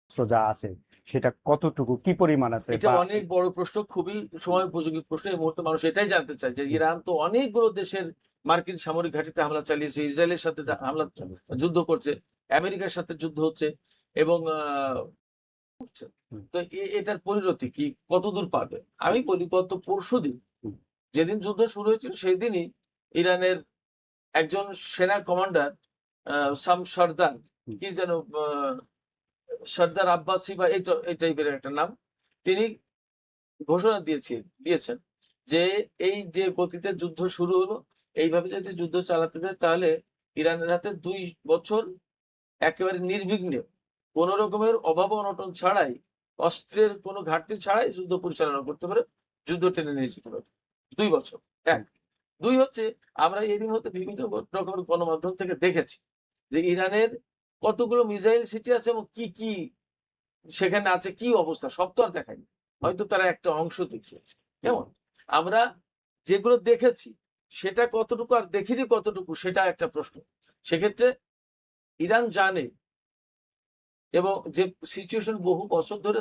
যা আছে সেটা কতটুকু, কি পরিমাণ আছে? এটা অনেক বড় প্রশ্ন, খুবই সময় উপযোগী প্রশ্ন। এই মুহূর্তে মানুষ এটাই জানতে চায় যে ইরান তো অনেকগুলো দেশের মার্কিন সামরিক ঘাঁটিতে হামলা চালিয়েছে, ইসরায়েলের সাথে হামলা যুদ্ধ করছে, আমেরিকার সাথে যুদ্ধ হচ্ছে এবং করছে। তো এটার পরিণতি কি, কতদূর পাবে? আমি বলি গত পরশুদিন যেদিন যুদ্ধ শুরু হয়েছিল সেই দিনই ইরানের একজন সেনা কমান্ডার সাম সর্দার, কি যেন সর্দার আব্বাসি বা এই টাইপের একটা নাম, তিনি ঘোষণা দিয়েছেন যে এই যে গতিতে যুদ্ধ শুরু হলো, এইভাবে যদি যুদ্ধ চালাতে যায় তাহলে ইরানের হাতে 2 বছর একেবারে নির্বিঘ্নে, কোন রকমের অভাব অনটন ছাড়াই, অস্ত্রের কোনো ঘাটতি ছাড়াই যুদ্ধ পরিচালনা করতে পারে, যুদ্ধ টেনে নিয়ে যেতে পারে। 2 বছর। এক। দুই হচ্ছে, আমরা এরই মধ্যে বিভিন্ন রকমের গণমাধ্যম থেকে দেখেছি যে ইরানের কতগুলো মিসাইল সিটি আছে এবং কি কি সেখানে আছে, কি অবস্থা, সব তো আর দেখায়নি, হয়তো তারা একটা অংশ দেখিয়েছে। কেমন? আমরা যেগুলো দেখেছি সেটা কতটুকু আর দেখিনি কতটুকু, সেটা একটা প্রশ্ন। সেক্ষেত্রে ইরান জানে, এবং যে সিচুয়েশন বহু বছর ধরে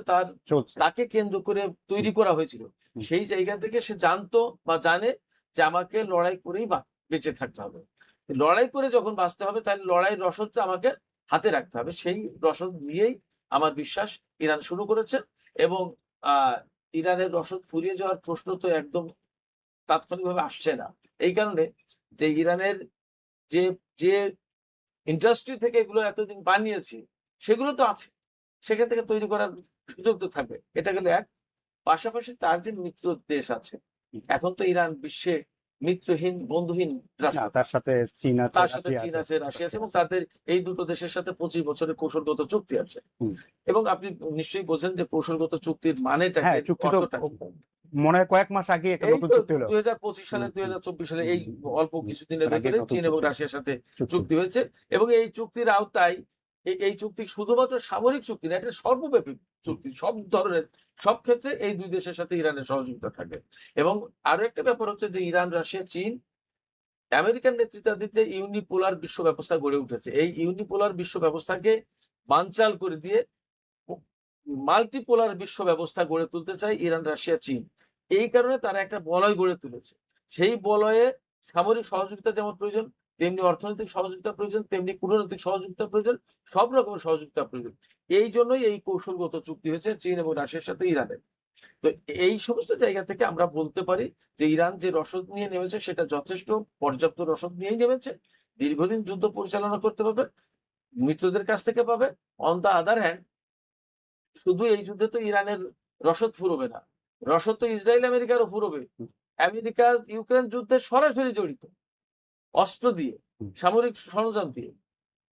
তাকে কেন্দ্র করে তৈরি করা হয়েছিল, সেই জায়গা থেকে সে জানতো বা জানে যে আমাকে লড়াই করেই বেঁচে থাকতে হবে। লড়াই করে যখন বাঁচতে হবে তাহলে লড়াইয়ের রসদটা আমাকে হাতে রাখতে হবে। সেই রসদ নিয়েই আমার বিশ্বাস ইরান শুরু করেছে, এবং ইরানের রসদ ফুরিয়ে যাওয়ার প্রশ্ন তো একদম তাৎক্ষণিকভাবে আসছে না। এই কারণে যে ইরানের যে যে ইন্ডাস্ট্রি থেকে এগুলো এতদিন বানিয়েছি সেগুলো তো আছে, সেখান থেকে তৈরি করার সুযোগ তো থাকবে। এটা গেল এক। পাশাপাশি তার যে মিত্র দেশ আছে, এখন তো ইরান বিশ্বে মিত্রহীন, বন্ধুহীন রাষ্ট্র। তার সাথে চীন আছে, তার সাথে চীন আছে, রাশিয়া আছে, এবং তাদের এই দুটো দেশের সাথে 25 বছরের কৌশলগত চুক্তি আছে। এবং আপনি নিশ্চয়ই বোঝেন যে কৌশলগত চুক্তির মানেটা কি, অর্থটা কি। মনে হয় কয়েক মাস আগে একটা এই নতুন তো চুক্তি হলো 2025 সালে 2024 সালে এই অল্প কিছুদিনের ভেতরে চীন এবং রাশিয়ার সাথে চুক্তি হয়েছে, এবং এই চুক্তির আওতায় এই চুক্তি শুধুমাত্র সামরিক চুক্তি না, এটা সর্বব্যাপী চুক্তি। সব ধরনের, সব ক্ষেত্রে এই দুই দেশের সাথে ইরানের সহযোগিতা থাকে। এবং আরো একটা ব্যাপার হচ্ছে যে ইরান, রাশিয়া, চীন, আমেরিকার নেতৃত্বাধীন ইউনিপোলার বিশ্ব ব্যবস্থা গড়ে উঠেছে, এই ইউনিপোলার বিশ্ব ব্যবস্থাকে বানচাল করে দিয়ে মাল্টিপোলার বিশ্ব ব্যবস্থা গড়ে তুলতে চায় ইরান, রাশিয়া, চীন। এই কারণে তারা একটা বলয় গড়ে তুলেছে। সেই বলয়ে সামরিক সহযোগিতা যেমন প্রয়োজন, তেমনি অর্থনৈতিক সহযোগিতা প্রয়োজন, তেমনি কূটনৈতিক সহযোগিতা প্রয়োজন, সব রকমের সহযোগিতা প্রয়োজন। এই জন্যই এই কৌশলগত চুক্তি হয়েছে চীন এবং রাশিয়ার সাথে ইরানের। তো এই সমস্ত জায়গা থেকে আমরা বলতে পারি যে ইরান যে রসদ নিয়ে নেমেছে সেটা যথেষ্ট পর্যাপ্ত রসদ নিয়েই নেমেছে। দীর্ঘদিন যুদ্ধ পরিচালনা করতে পারবে, মিত্রদের কাছ থেকে পাবে। অন দা আদার হ্যান্ড, শুধু এই যুদ্ধে তো ইরানের রসদ ফুরোবে না, রসদ তো ইসরায়েল আমেরিকারও ফুরোবে। আমেরিকা ইউক্রেন যুদ্ধে সরাসরি জড়িত, অস্ত্র দিয়ে, সামরিক সরঞ্জাম দিয়ে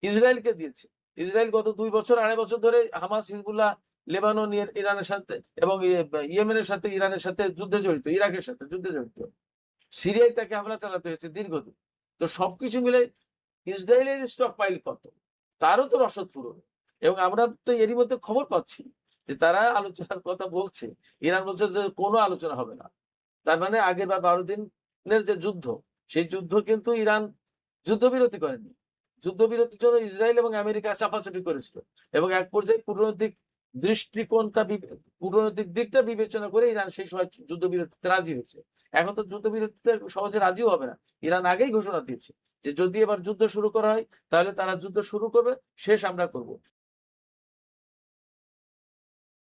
ইসরায়েলকে দিয়েছে। ইসরায়েল গত 2 বছর, 2.5 বছর ধরে হামাস, হিজবুল্লাহ, লেবানন, ইরানের সাথে এবং ইয়েমেনের সাথে, ইরানের সাথে যুদ্ধে জড়িত, ইরাকের সাথে যুদ্ধে জড়িত। সিরিয়ায় তাকে হামলা চালাতে হয়েছে দীর্ঘদিন। তো সবকিছু মিলে ইসরায়েলের স্টক পাইল কত, তারও তো রসদ ফুরোবে। এবং আমরা তো এরই মধ্যে খবর পাচ্ছি যে তারা আলোচনার কথা বলছে, ইরান বলছে যে কোনো আলোচনা হবে না। তার মানে আগের বার 12 দিনের যে যুদ্ধ, সেই যুদ্ধ কিন্তু ইরান যুদ্ধবিরতি করেনি। যুদ্ধবিরতির জন্য ইসরায়েল এবং আমেরিকা চাপাচাপি করেছিল, এবং এক পর্যায়ে কূটনৈতিক দিকটা বিবেচনা করে ইরান সেই সময় যুদ্ধবিরতিতে রাজি হয়েছে। এখন তো যুদ্ধবিরতিতে সহজে রাজিও হবে না। ইরান আগেই ঘোষণা দিয়েছে যে যদি এবার যুদ্ধ শুরু করা হয় তাহলে তারা যুদ্ধ শুরু করবে, শেষ আমরা করব।